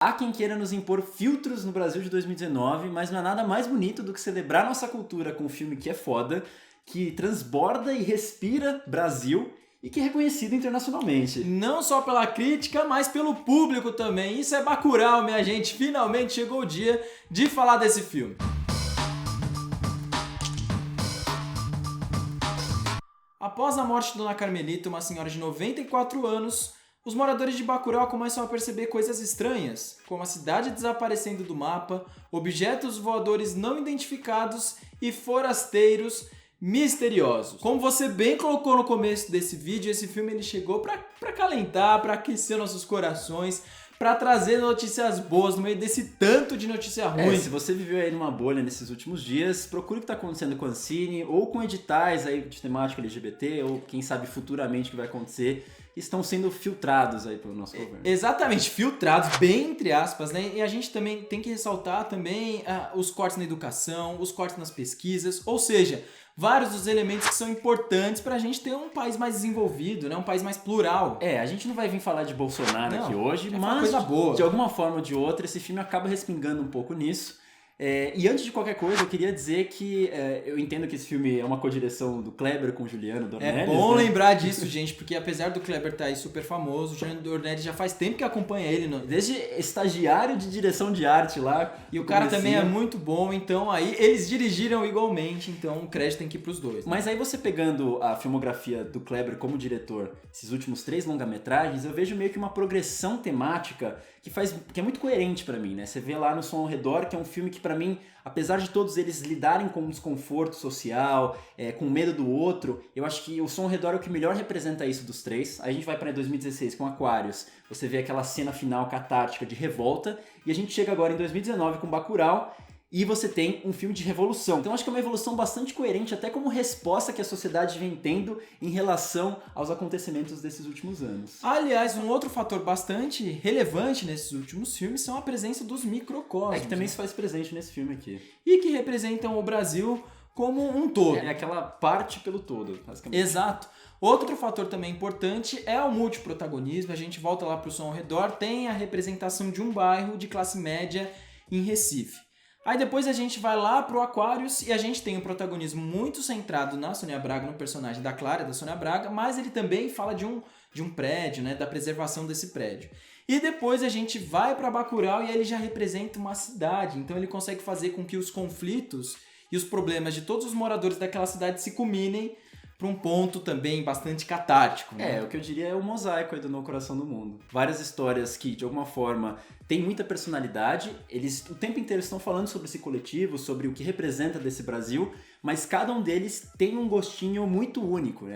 Há quem queira nos impor filtros no Brasil de 2019, mas não há nada mais bonito do que celebrar nossa cultura com um filme que é foda, que transborda e respira Brasil e que é reconhecido internacionalmente. Não só pela crítica, mas pelo público também. Isso é Bacurau, minha gente. Finalmente chegou o dia de falar desse filme. Após a morte de Dona Carmelita, uma senhora de 94 anos, os moradores de Bacurau começam a perceber coisas estranhas, como a cidade desaparecendo do mapa, objetos voadores não identificados e forasteiros misteriosos. Como você bem colocou no começo desse vídeo, esse filme ele chegou para calentar, para aquecer nossos corações, para trazer notícias boas no meio desse tanto de notícia ruim. Se você viveu aí numa bolha nesses últimos dias, procure o que está acontecendo com a Ancine ou com editais aí de temática LGBT, ou quem sabe futuramente o que vai acontecer, estão sendo filtrados aí pelo nosso governo. Exatamente, filtrados, bem entre aspas, né? E a gente também tem que ressaltar também os cortes na educação, os cortes nas pesquisas, ou seja, vários dos elementos que são importantes para a gente ter um país mais desenvolvido, né? Um país mais plural. A gente não vai vir falar de Bolsonaro aqui hoje, mas coisa boa. De alguma forma ou de outra esse filme acaba respingando um pouco nisso. E antes de qualquer coisa, eu queria dizer que eu entendo que esse filme é uma co-direção do Kleber com o Juliano Dornelles. É bom lembrar disso, gente, porque apesar do Kleber estar aí super famoso, o Juliano Dornelles já faz tempo que acompanha ele. Desde estagiário de direção de arte lá. E o cara também é muito bom, então aí eles dirigiram igualmente, então o crédito tem que ir pros dois. Né? Mas aí você pegando a filmografia do Kleber como diretor, esses últimos 3 longa-metragens, eu vejo meio que uma progressão temática que é muito coerente pra mim, né? Você vê lá no Som ao Redor, que é um filme que pra mim, apesar de todos eles lidarem com um desconforto social, com medo do outro, eu acho que o Som ao Redor é o que melhor representa isso dos 3. Aí a gente vai pra 2016 com Aquários, você vê aquela cena final catártica de revolta, e a gente chega agora em 2019 com Bacurau, e você tem um filme de revolução. Então acho que é uma evolução bastante coerente, até como resposta que a sociedade vem tendo em relação aos acontecimentos desses últimos anos. Aliás, um outro fator bastante relevante nesses últimos filmes são a presença dos microcosmos. Que também se faz presente nesse filme aqui. E que representam o Brasil como um todo. É aquela parte pelo todo, basicamente. Exato. Outro fator também importante é o multiprotagonismo. A gente volta lá para o Som ao Redor, tem a representação de um bairro de classe média em Recife. Aí depois a gente vai lá pro Aquários e a gente tem um protagonismo muito centrado na Sônia Braga, no personagem da Clara, da Sônia Braga, mas ele também fala de um prédio, né, da preservação desse prédio. E depois a gente vai para Bacurau e ele já representa uma cidade, então ele consegue fazer com que os conflitos e os problemas de todos os moradores daquela cidade se culminem para um ponto também bastante catártico. Né? O que eu diria é o mosaico aí do No Coração do Mundo. Várias histórias que, de alguma forma, têm muita personalidade, eles o tempo inteiro estão falando sobre esse coletivo, sobre o que representa desse Brasil, mas cada um deles tem um gostinho muito único, né?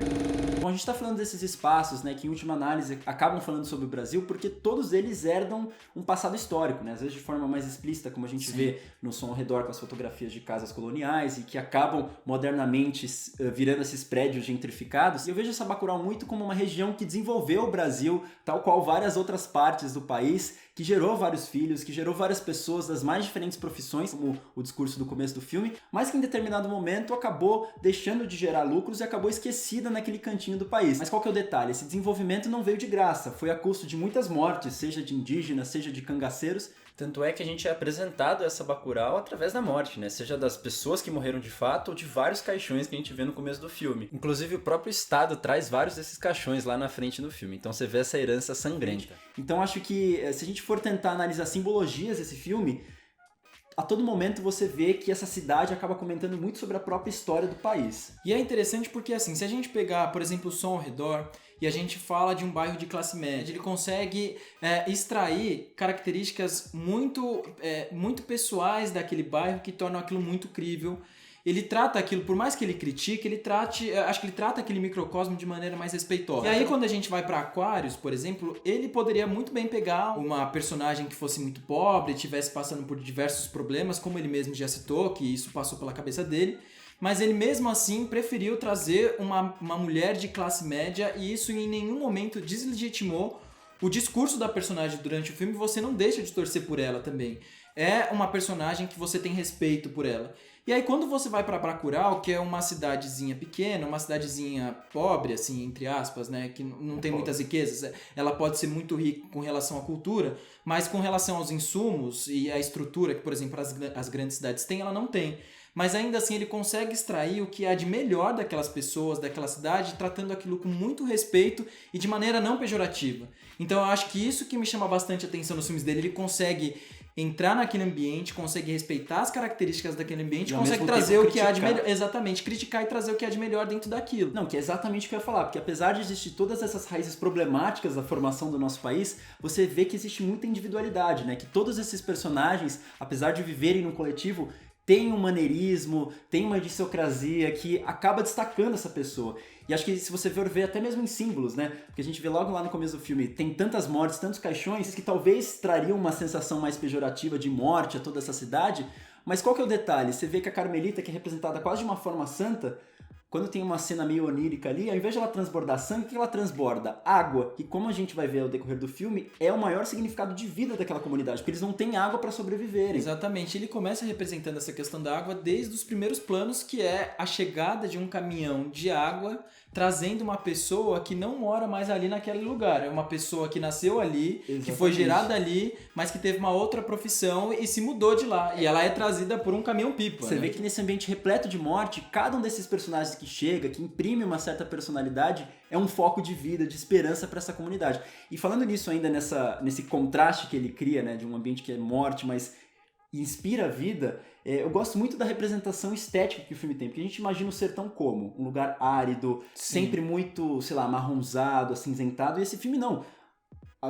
Bom, a gente está falando desses espaços, né, que em última análise acabam falando sobre o Brasil porque todos eles herdam um passado histórico, né? Às vezes de forma mais explícita, como a gente vê no Som ao Redor com as fotografias de casas coloniais e que acabam modernamente virando esses prédios gentrificados. E eu vejo essa Bacurau muito como uma região que desenvolveu o Brasil, tal qual várias outras partes do país, que gerou vários filhos, que gerou várias pessoas das mais diferentes profissões, como o discurso do começo do filme, mas que em determinado momento acabou deixando de gerar lucros e acabou esquecida naquele cantinho do país. Mas qual que é o detalhe? Esse desenvolvimento não veio de graça, foi a custo de muitas mortes, seja de indígenas, seja de cangaceiros. Tanto é que a gente é apresentado essa Bacurau através da morte, né? Seja das pessoas que morreram de fato ou de vários caixões que a gente vê no começo do filme. Inclusive o próprio Estado traz vários desses caixões lá na frente do filme. Então você vê essa herança sangrenta. Então acho que se a gente for tentar analisar simbologias desse filme, a todo momento você vê que essa cidade acaba comentando muito sobre a própria história do país. E é interessante porque, assim, se a gente pegar, por exemplo, o Som ao Redor e a gente fala de um bairro de classe média, ele consegue extrair características muito pessoais daquele bairro que tornam aquilo muito crível. Ele trata aquilo, por mais que ele critique, acho que ele trata aquele microcosmo de maneira mais respeitosa. E aí quando a gente vai para Aquários, por exemplo, ele poderia muito bem pegar uma personagem que fosse muito pobre, estivesse passando por diversos problemas, como ele mesmo já citou, que isso passou pela cabeça dele, mas ele mesmo assim preferiu trazer uma mulher de classe média e isso em nenhum momento deslegitimou o discurso da personagem durante o filme, você não deixa de torcer por ela também. É uma personagem que você tem respeito por ela. E aí quando você vai pra Bacurau, que é uma cidadezinha pequena, uma cidadezinha pobre, assim, entre aspas, né, que não tem muitas riquezas, ela pode ser muito rica com relação à cultura, mas com relação aos insumos e à estrutura que, por exemplo, as grandes cidades têm, ela não tem. Mas ainda assim ele consegue extrair o que há de melhor daquelas pessoas, daquela cidade, tratando aquilo com muito respeito e de maneira não pejorativa. Então eu acho que isso que me chama bastante atenção nos filmes dele, ele consegue entrar naquele ambiente, consegue respeitar as características daquele ambiente, consegue trazer o que há de melhor. Exatamente, criticar e trazer o que há de melhor dentro daquilo. Não, que é exatamente o que eu ia falar, porque apesar de existir todas essas raízes problemáticas da formação do nosso país, você vê que existe muita individualidade, né? Que todos esses personagens, apesar de viverem num coletivo, tem um maneirismo, tem uma idiosincrasia que acaba destacando essa pessoa. E acho que se você for ver até mesmo em símbolos, né? Porque a gente vê logo lá no começo do filme, tem tantas mortes, tantos caixões, que talvez trariam uma sensação mais pejorativa de morte a toda essa cidade. Mas qual que é o detalhe? Você vê que a Carmelita, que é representada quase de uma forma santa, quando tem uma cena meio onírica ali, ao invés de ela transbordar sangue, o que ela transborda? Água, que como a gente vai ver ao decorrer do filme, é o maior significado de vida daquela comunidade, porque eles não têm água para sobreviverem. Exatamente, ele começa representando essa questão da água desde os primeiros planos, que é a chegada de um caminhão de água trazendo uma pessoa que não mora mais ali naquele lugar. É uma pessoa que nasceu ali, Exatamente. Que foi gerada ali, mas que teve uma outra profissão e se mudou de lá. E ela é trazida por um caminhão-pipa. Você vê que nesse ambiente repleto de morte, cada um desses personagens que chega, que imprime uma certa personalidade, é um foco de vida, de esperança para essa comunidade. E falando nisso ainda, nesse contraste que ele cria, né, de um ambiente que é morte, mas inspira a vida, eu gosto muito da representação estética que o filme tem, porque a gente imagina o sertão como um lugar árido, sempre muito, sei lá, marronzado, acinzentado, e esse filme não.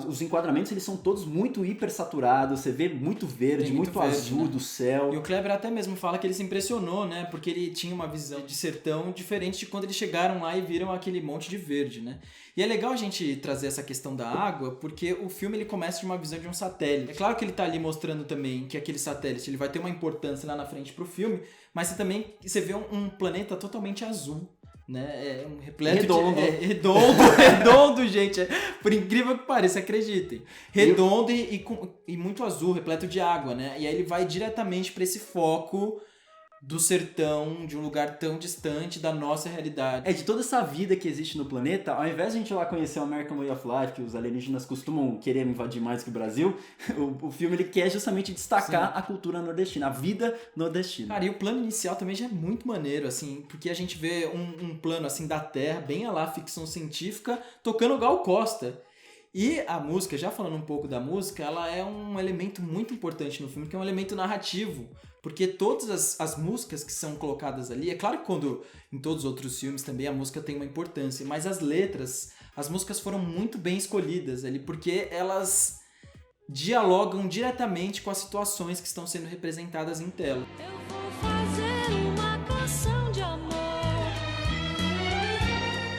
Os enquadramentos, eles são todos muito hiper saturados, você vê muito verde, muito azul, né? Do céu. E o Kleber até mesmo fala que ele se impressionou, né? Porque ele tinha uma visão de sertão diferente de quando eles chegaram lá e viram aquele monte de verde, né? E é legal a gente trazer essa questão da água, porque o filme ele começa de uma visão de um satélite. É claro que ele tá ali mostrando também que aquele satélite ele vai ter uma importância lá na frente pro filme, mas você vê um planeta totalmente azul. Né? É um repleto redondo. Redondo, gente. Por incrível que pareça, acreditem. Redondo e muito azul, repleto de água, né? E aí ele vai diretamente para esse foco do sertão, de um lugar tão distante da nossa realidade. De toda essa vida que existe no planeta, ao invés de a gente ir lá conhecer o American Way of Life, que os alienígenas costumam querer invadir mais que o Brasil, o filme ele quer justamente destacar a cultura nordestina, a vida nordestina. Cara, e o plano inicial também já é muito maneiro, assim, porque a gente vê um plano assim da Terra, bem a lá ficção científica, tocando Gal Costa. E a música, já falando um pouco da música, ela é um elemento muito importante no filme, que é um elemento narrativo. Porque todas as músicas que são colocadas ali, é claro que quando em todos os outros filmes também a música tem uma importância, mas as letras, as músicas foram muito bem escolhidas ali, porque elas dialogam diretamente com as situações que estão sendo representadas em tela. Eu vou fazer uma canção de amor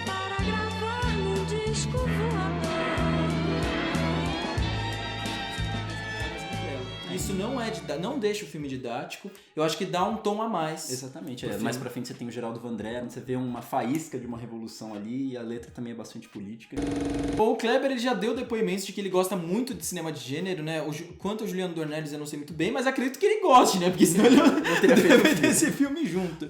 para gravar num disco voador. Isso não deixa o filme didático, eu acho que dá um tom a mais. Exatamente, mais pra frente você tem o Geraldo Vandré, você vê uma faísca de uma revolução ali e a letra também é bastante política. Bom, o Kleber ele já deu depoimentos de que ele gosta muito de cinema de gênero, né? Quanto ao Juliano Dornelles eu não sei muito bem, mas acredito que ele goste, né? Porque senão ele não teria feito esse filme junto.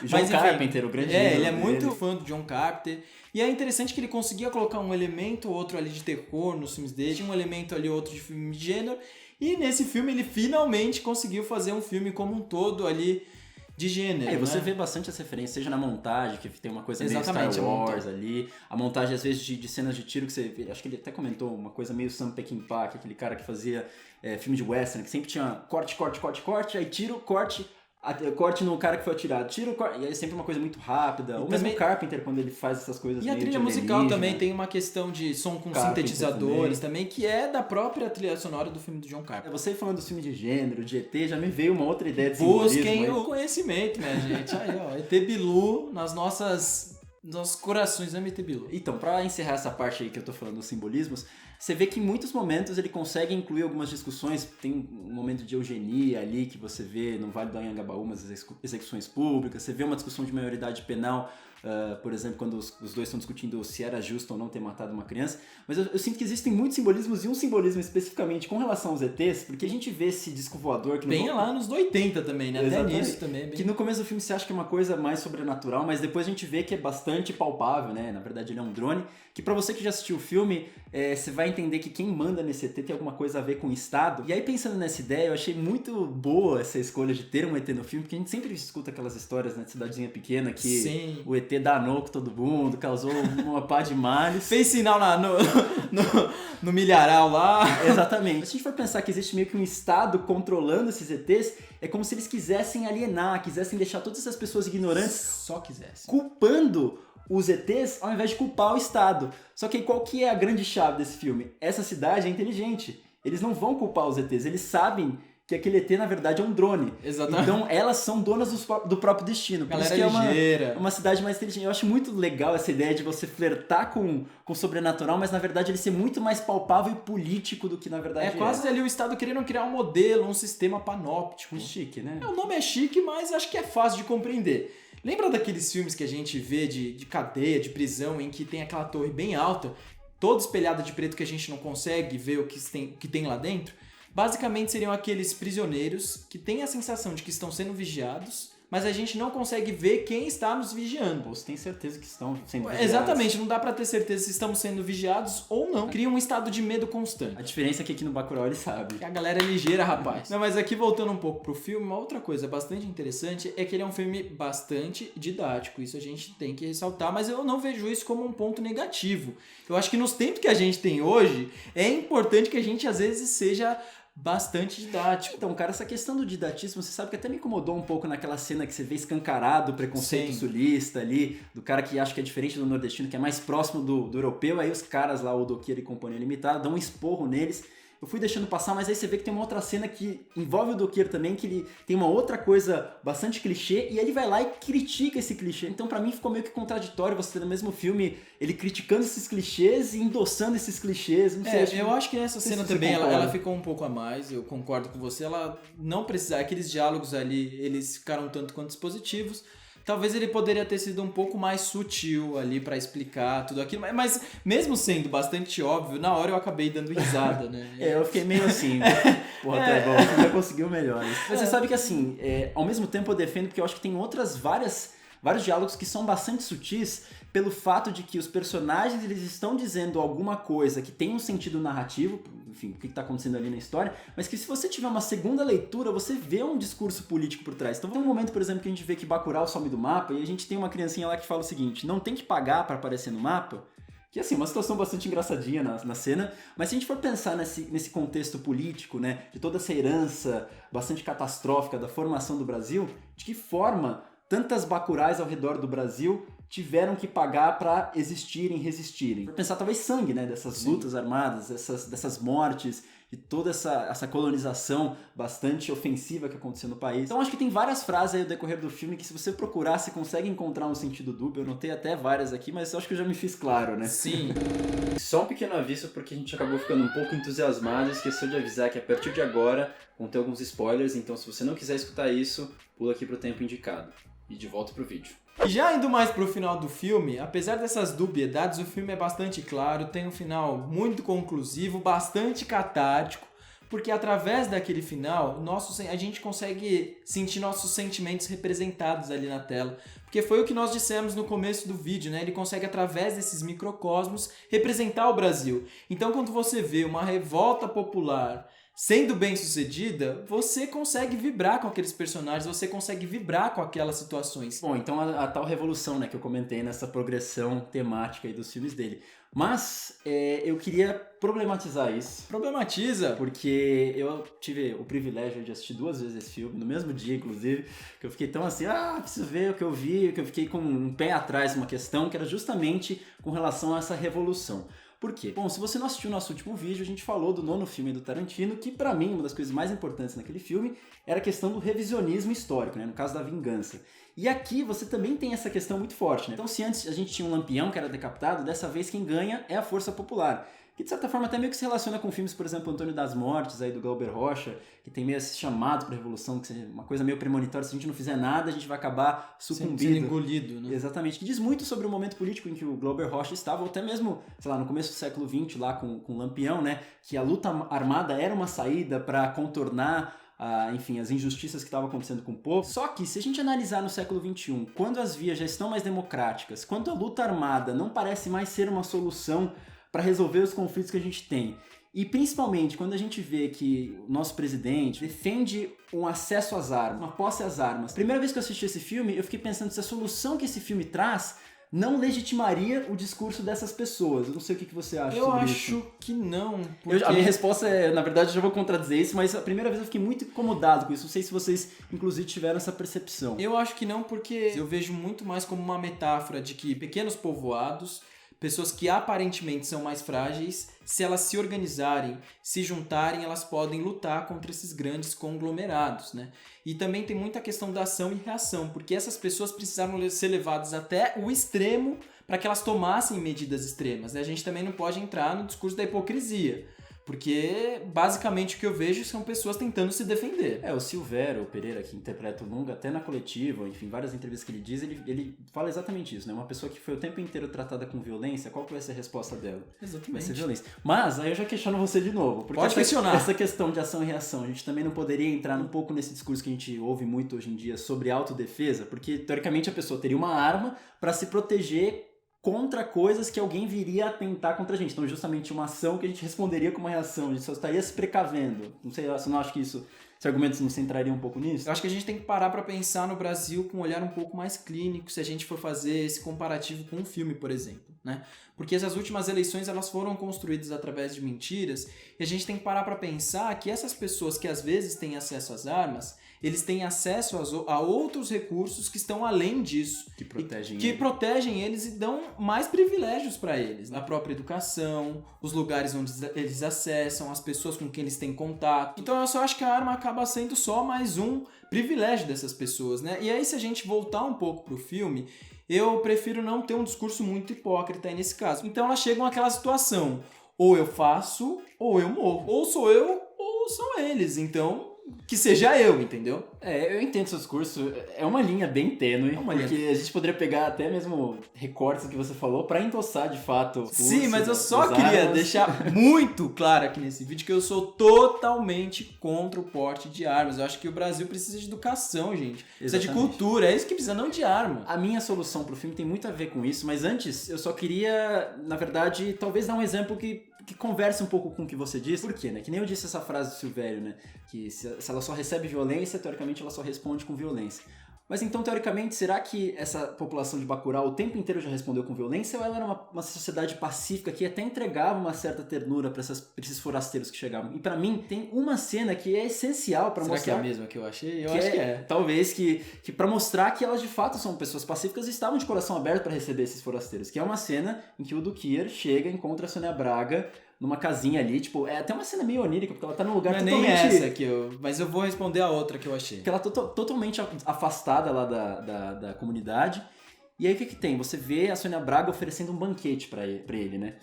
John Carpenter, o grande ele é muito fã do John Carpenter. E é interessante que ele conseguia colocar um elemento ou outro ali de terror nos filmes dele, um elemento ali ou outro de filme de gênero. E nesse filme ele finalmente conseguiu fazer um filme como um todo ali de gênero. E você vê bastante essa referência, seja na montagem, que tem uma coisa meio Star Wars ali. A montagem, às vezes, de cenas de tiro que você vê. Acho que ele até comentou uma coisa meio Sam Peckinpah, aquele cara que fazia filme de western, que sempre tinha corte, aí tiro, corte no cara que foi atirado, tiro, corte, e aí é sempre uma coisa muito rápida. Ou mesmo o Carpenter, quando ele faz essas coisas. E a trilha musical também tem uma questão de som com sintetizadores também, que é da própria trilha sonora do filme do John Carpenter. Você falando dos filmes de gênero, de ET, já me veio uma outra ideia de simbolismo. Busquem o conhecimento, minha gente. Aí, ó, ET Bilu nas nossos corações, né, ET Bilu? Então, pra encerrar essa parte aí que eu tô falando dos simbolismos, você vê que em muitos momentos ele consegue incluir algumas discussões, tem um momento de eugenia ali que você vê no Vale do Anhangabaú, umas execuções públicas, você vê uma discussão de maioridade penal, por exemplo, quando os dois estão discutindo se era justo ou não ter matado uma criança, mas eu sinto que existem muitos simbolismos e um simbolismo especificamente com relação aos ETs, porque a gente vê esse disco voador que Bem lá nos 80 também, né? Até Exatamente. nisso também. Que no começo do filme você acha que é uma coisa mais sobrenatural, mas depois a gente vê que é bastante palpável, né? Na verdade ele é um drone, que pra você que já assistiu o filme, você vai entender que quem manda nesse ET tem alguma coisa a ver com o Estado. E aí pensando nessa ideia, eu achei muito boa essa escolha de ter um ET no filme, porque a gente sempre escuta aquelas histórias, né, de cidadezinha pequena, que Sim. o ET danou com todo mundo, causou uma pá de males. Fez sinal no milharal lá. Exatamente. Se a gente for pensar que existe meio que um Estado controlando esses ETs, é como se eles quisessem alienar, quisessem deixar todas essas pessoas ignorantes Só quisesse. culpando os ETs ao invés de culpar o Estado. Só que aí qual que é a grande chave desse filme? Essa cidade é inteligente. Eles não vão culpar os ETs, eles sabem que aquele ET na verdade é um drone. Exatamente. Então elas são donas do próprio destino. Por Galera isso que é ligeira. uma cidade mais inteligente. Eu acho muito legal essa ideia de você flertar com o sobrenatural, mas na verdade ele ser muito mais palpável e político do que na verdade É quase ali o Estado querendo criar um modelo, um sistema panóptico. chique, né? O nome é chique, mas acho que é fácil de compreender. Lembra daqueles filmes que a gente vê de cadeia, de prisão, em que tem aquela torre bem alta, toda espelhada de preto que a gente não consegue ver o que tem lá dentro? Basicamente seriam aqueles prisioneiros que têm a sensação de que estão sendo vigiados, mas a gente não consegue ver quem está nos vigiando. Você tem certeza que estão sendo vigiados. Exatamente, não dá pra ter certeza se estamos sendo vigiados ou não. Cria um estado de medo constante. A diferença é que aqui no Bacurau ele sabe. A galera é ligeira, rapaz. Não, mas aqui voltando um pouco pro filme, uma outra coisa bastante interessante é que ele é um filme bastante didático. Isso a gente tem que ressaltar, mas eu não vejo isso como um ponto negativo. Eu acho que nos tempos que a gente tem hoje, é importante que a gente às vezes seja bastante didático. Então, cara, essa questão do didatismo, você sabe que até me incomodou um pouco naquela cena que você vê escancarado o preconceito Sim. sulista ali, do cara que acha que é diferente do nordestino, que é mais próximo do europeu, aí os caras lá, o Doqueira e Companhia Limitada, dão um esporro neles. Eu fui deixando passar, mas aí você vê que tem uma outra cena que envolve o Doqueira também, que ele tem uma outra coisa bastante clichê, e ele vai lá e critica esse clichê. Então, pra mim, ficou meio que contraditório você ter no mesmo filme ele criticando esses clichês e endossando esses clichês. Não sei, Eu acho que nessa não sei cena se você também concorda. ela ficou um pouco a mais, eu concordo com você. Ela não precisava, aqueles diálogos ali, eles ficaram tanto quanto expositivos. Talvez ele poderia ter sido um pouco mais sutil ali pra explicar tudo aquilo, mas mesmo sendo bastante óbvio, na hora eu acabei dando risada, né? Eu fiquei meio assim, porra, tá bom, você já conseguiu melhor. Mas você sabe que assim, ao mesmo tempo eu defendo porque eu acho que tem vários diálogos que são bastante sutis pelo fato de que os personagens eles estão dizendo alguma coisa que tem um sentido narrativo, enfim, o que está acontecendo ali na história, mas que se você tiver uma segunda leitura, você vê um discurso político por trás. Então tem um momento, por exemplo, que a gente vê que Bacurau some do mapa e a gente tem uma criancinha lá que fala o seguinte, não tem que pagar para aparecer no mapa, que assim, uma situação bastante engraçadinha na cena, mas se a gente for pensar nesse contexto político, né, de toda essa herança bastante catastrófica da formação do Brasil, de que forma tantas Bacurais ao redor do Brasil tiveram que pagar para existirem, resistirem. Por pensar talvez sangue, né, dessas lutas armadas, dessas mortes, de toda essa colonização bastante ofensiva que aconteceu no país. Então acho que tem várias frases aí ao decorrer do filme que se você procurar, você consegue encontrar um sentido duplo. Eu notei até várias aqui, mas eu acho que eu já me fiz claro, né? Sim. Só um pequeno aviso porque a gente acabou ficando um pouco entusiasmado e esqueceu de avisar que a partir de agora vão ter alguns spoilers, então se você não quiser escutar isso, pula aqui pro tempo indicado. E de volta pro vídeo. E já indo mais pro final do filme, apesar dessas dubiedades, o filme é bastante claro, tem um final muito conclusivo, bastante catártico, porque através daquele final, a gente consegue sentir nossos sentimentos representados ali na tela. Porque foi o que nós dissemos no começo do vídeo, né? Ele consegue, através desses microcosmos, representar o Brasil. Então, quando você vê uma revolta popular sendo bem sucedida, você consegue vibrar com aqueles personagens, você consegue vibrar com aquelas situações. Bom, então a tal revolução, né, que eu comentei nessa progressão temática aí dos filmes dele. Mas eu queria problematizar isso. Problematiza. Porque eu tive o privilégio de assistir 2 vezes esse filme, no mesmo dia, inclusive, que eu fiquei tão assim, preciso ver o que eu vi, que eu fiquei com um pé atrás numa questão que era justamente com relação a essa revolução. Por quê? Bom, se você não assistiu o nosso último vídeo, a gente falou do 9º filme do Tarantino, que pra mim, uma das coisas mais importantes naquele filme era a questão do revisionismo histórico, né? No caso da vingança. E aqui você também tem essa questão muito forte, né? Então se antes a gente tinha um lampião que era decapitado, dessa vez quem ganha é a força popular. que de certa forma até meio que se relaciona com filmes, por exemplo, Antônio das Mortes, aí do Glauber Rocha, que tem meio esse chamado para revolução, que é uma coisa meio premonitória, se a gente não fizer nada, a gente vai acabar sucumbindo. Sendo engolido, né? Exatamente, que diz muito sobre o momento político em que o Glauber Rocha estava, ou até mesmo, sei lá, no começo do século XX, lá com o Lampião, né, que a luta armada era uma saída para contornar enfim, as injustiças que estavam acontecendo com o povo. Só que, se a gente analisar no século XXI, quando as vias já estão mais democráticas, quando a luta armada não parece mais ser uma solução para resolver os conflitos que a gente tem, e principalmente quando a gente vê que o nosso presidente defende um acesso às armas, uma posse às armas. Primeira vez que eu assisti esse filme, eu fiquei pensando se a solução que esse filme traz não legitimaria o discurso dessas pessoas. Eu não sei o que você acha sobre isso. Eu acho que não. Porque... A minha resposta é, na verdade, eu já vou contradizer isso, mas a primeira vez eu fiquei muito incomodado com isso. Não sei se vocês, inclusive, tiveram essa percepção. Eu acho que não, porque eu vejo muito mais como uma metáfora de que pequenos povoados, pessoas que aparentemente são mais frágeis, se elas se organizarem, se juntarem, elas podem lutar contra esses grandes conglomerados, né? E também tem muita questão da ação e reação, porque essas pessoas precisaram ser levadas até o extremo para que elas tomassem medidas extremas, né? A gente também não pode entrar no discurso da hipocrisia, porque basicamente o que eu vejo são pessoas tentando se defender. O Silvério Pereira, que interpreta o Lunga, até na coletiva, enfim, várias entrevistas que ele diz, ele fala exatamente isso, né? Uma pessoa que foi o tempo inteiro tratada com violência, qual que vai ser a resposta dela? Exatamente. Vai ser violência. Mas aí eu já questiono você de novo. Porque Pode questionar. Essa questão de ação e reação, a gente também não poderia entrar um pouco nesse discurso que a gente ouve muito hoje em dia sobre autodefesa, porque teoricamente a pessoa teria uma arma para se proteger contra coisas que alguém viria a atentar contra a gente. Então, justamente uma ação que a gente responderia com uma reação, a gente só estaria se precavendo. Não sei, você não acha que esse argumento não se entraria um pouco nisso? Eu acho que a gente tem que parar para pensar no Brasil com um olhar um pouco mais clínico, se a gente for fazer esse comparativo com um filme, por exemplo, né? Porque essas últimas eleições, elas foram construídas através de mentiras, e a gente tem que parar para pensar que essas pessoas que às vezes têm acesso às armas, eles têm acesso a outros recursos que estão além disso. Que protegem eles e dão mais privilégios para eles. A própria educação, os lugares onde eles acessam, as pessoas com quem eles têm contato. Então eu só acho que a arma acaba sendo só mais um privilégio dessas pessoas, né? E aí, se a gente voltar um pouco pro filme, eu prefiro não ter um discurso muito hipócrita aí nesse caso. Então elas chegam àquela situação, ou eu faço, ou eu morro. Ou sou eu, ou são eles. Então, que seja eu, entendeu? Eu entendo seu discurso. É uma linha bem tênue, porque a gente poderia pegar até mesmo recortes que você falou pra endossar de fato. Sim, mas eu só queria deixar muito claro aqui nesse vídeo que eu sou totalmente contra o porte de armas. Eu acho que o Brasil precisa de educação, gente. Precisa de cultura, é isso que precisa, não de arma. A minha solução pro filme tem muito a ver com isso, mas antes eu só queria, na verdade, talvez dar um exemplo que converse um pouco com o que você disse. Por quê, né? Que nem eu disse essa frase do Silvério, né? Que se ela só recebe violência, teoricamente ela só responde com violência. Mas então, teoricamente, será que essa população de Bacurau o tempo inteiro já respondeu com violência ou ela era uma sociedade pacífica que até entregava uma certa ternura para esses forasteiros que chegavam? E pra mim, tem uma cena que é essencial para mostrar... Será que é a mesma que eu achei? Eu acho que é. Talvez que para mostrar que elas de fato são pessoas pacíficas e estavam de coração aberto para receber esses forasteiros. Que é uma cena em que o Duquier chega e encontra a Sônia Braga numa casinha ali, tipo, é até uma cena meio onírica, porque ela tá num lugar não totalmente... Não é nem essa que mas eu vou responder a outra que eu achei. Que ela tá totalmente afastada lá da comunidade. E aí o que tem? Você vê a Sônia Braga oferecendo um banquete pra ele, né?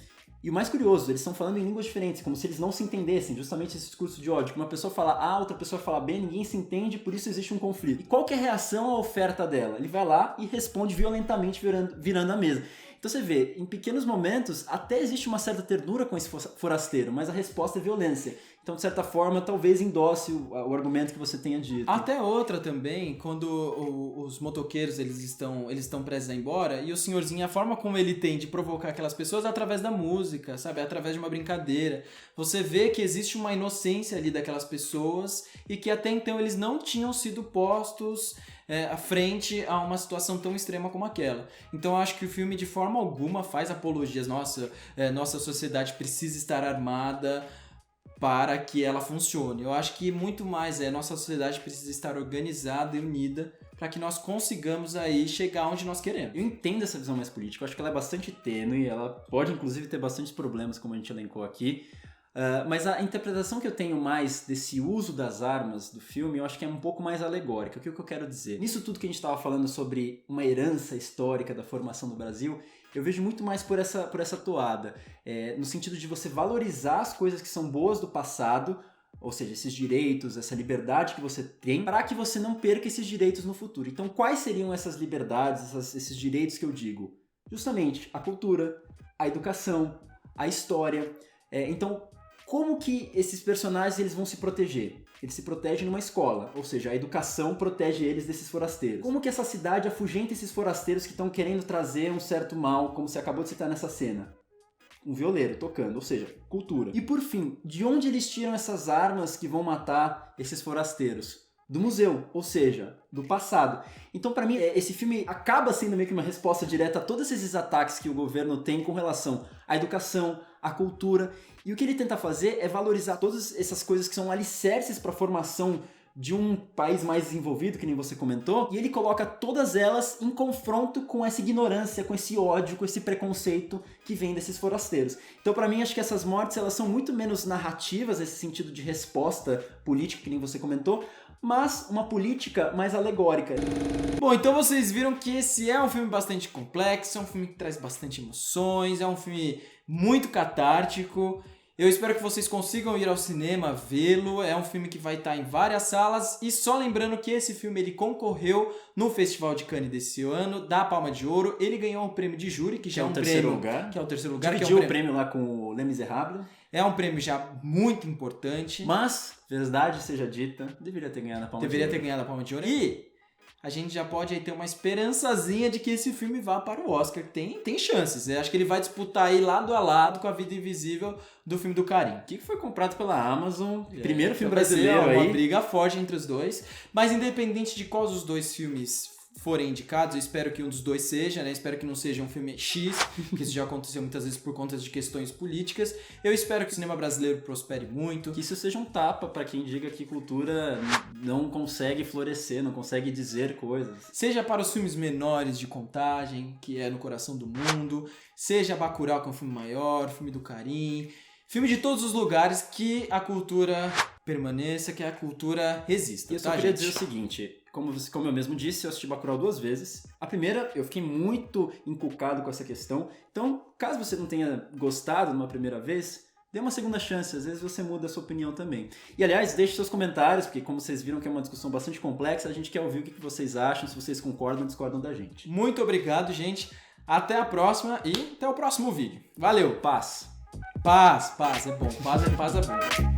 E o mais curioso, eles estão falando em línguas diferentes, como se eles não se entendessem, justamente esse discurso de ódio, que uma pessoa fala A, outra pessoa fala B, ninguém se entende, por isso existe um conflito. E qual que é a reação à oferta dela? Ele vai lá e responde violentamente, virando a mesa. Então você vê, em pequenos momentos, até existe uma certa ternura com esse forasteiro, mas a resposta é violência. Então, de certa forma, talvez endosse o argumento que você tenha dito. Até outra também, quando os motoqueiros eles estão prestes a ir embora, e o senhorzinho, a forma como ele tem de provocar aquelas pessoas é através da música, sabe? É através de uma brincadeira. Você vê que existe uma inocência ali daquelas pessoas e que até então eles não tinham sido postos à frente a uma situação tão extrema como aquela. Então eu acho que o filme de forma alguma faz apologias. Nossa sociedade precisa estar armada para que ela funcione. Eu acho que muito mais nossa sociedade precisa estar organizada e unida para que nós consigamos aí chegar onde nós queremos. Eu entendo essa visão mais política, eu acho que ela é bastante tênue, ela pode inclusive ter bastantes problemas, como a gente elencou aqui, mas a interpretação que eu tenho mais desse uso das armas do filme, eu acho que é um pouco mais alegórica. O que eu quero dizer? Nisso tudo que a gente estava falando sobre uma herança histórica da formação do Brasil, Eu vejo muito mais por essa toada, no sentido de você valorizar as coisas que são boas do passado, ou seja, esses direitos, essa liberdade que você tem, para que você não perca esses direitos no futuro. Então, quais seriam essas liberdades, esses direitos que eu digo? Justamente a cultura, a educação, a história. Então, como que esses personagens eles vão se proteger? Eles se protegem numa escola, ou seja, a educação protege eles desses forasteiros. Como que essa cidade afugenta esses forasteiros que estão querendo trazer um certo mal, como você acabou de citar nessa cena? Um violeiro tocando, ou seja, cultura. E por fim, de onde eles tiram essas armas que vão matar esses forasteiros? Do museu, ou seja, do passado. Então, para mim, esse filme acaba sendo meio que uma resposta direta a todos esses ataques que o governo tem com relação à educação, à cultura. E o que ele tenta fazer é valorizar todas essas coisas que são alicerces para a formação de um país mais desenvolvido, que nem você comentou, e ele coloca todas elas em confronto com essa ignorância, com esse ódio, com esse preconceito que vem desses forasteiros. Então, para mim, acho que essas mortes elas são muito menos narrativas, nesse sentido de resposta política, que nem você comentou, mas uma política mais alegórica. Bom, então vocês viram que esse é um filme bastante complexo, é um filme que traz bastante emoções, é um filme muito catártico. Eu espero que vocês consigam ir ao cinema vê-lo. É um filme que vai estar em várias salas. E só lembrando que esse filme ele concorreu no Festival de Cannes desse ano, da Palma de Ouro. Ele ganhou um prêmio de júri, que já é um terceiro prêmio, lugar. que é o terceiro lugar. Dividiu que é o prêmio lá com o Les Misérables. É um prêmio já muito importante. Mas, verdade seja dita, deveria ter ganhado a Palma de Ouro. Deveria ter ganhado a Palma de Ouro. E a gente já pode aí ter uma esperançazinha de que esse filme vá para o Oscar. Tem chances. Eu acho que ele vai disputar aí lado a lado com A Vida Invisível do filme do Karim. Que foi comprado pela Amazon. Primeiro filme Então vai ser brasileiro uma aí. briga forte entre os dois. Mas independente de quais os dois filmes forem indicados, eu espero que um dos dois seja, né? Espero que não seja um filme X, que isso já aconteceu muitas vezes por conta de questões políticas. Eu espero que o cinema brasileiro prospere muito. Que isso seja um tapa para quem diga que cultura não consegue florescer, não consegue dizer coisas. Seja para os filmes menores de Contagem, que é No Coração do Mundo, seja Bacurau, que é um filme maior, filme do Karim, filme de todos os lugares, que a cultura permaneça, que a cultura resista. E eu só queria dizer o seguinte, como eu mesmo disse, eu assisti Bacurau 2 vezes. A primeira, eu fiquei muito encucado com essa questão. Então, caso você não tenha gostado numa primeira vez, dê uma segunda chance, às vezes você muda a sua opinião também. E aliás, deixe seus comentários, porque como vocês viram que é uma discussão bastante complexa, a gente quer ouvir o que vocês acham, se vocês concordam ou discordam da gente. Muito obrigado, gente. Até a próxima e até o próximo vídeo. Valeu! Paz! Paz, é bom. Paz é bom.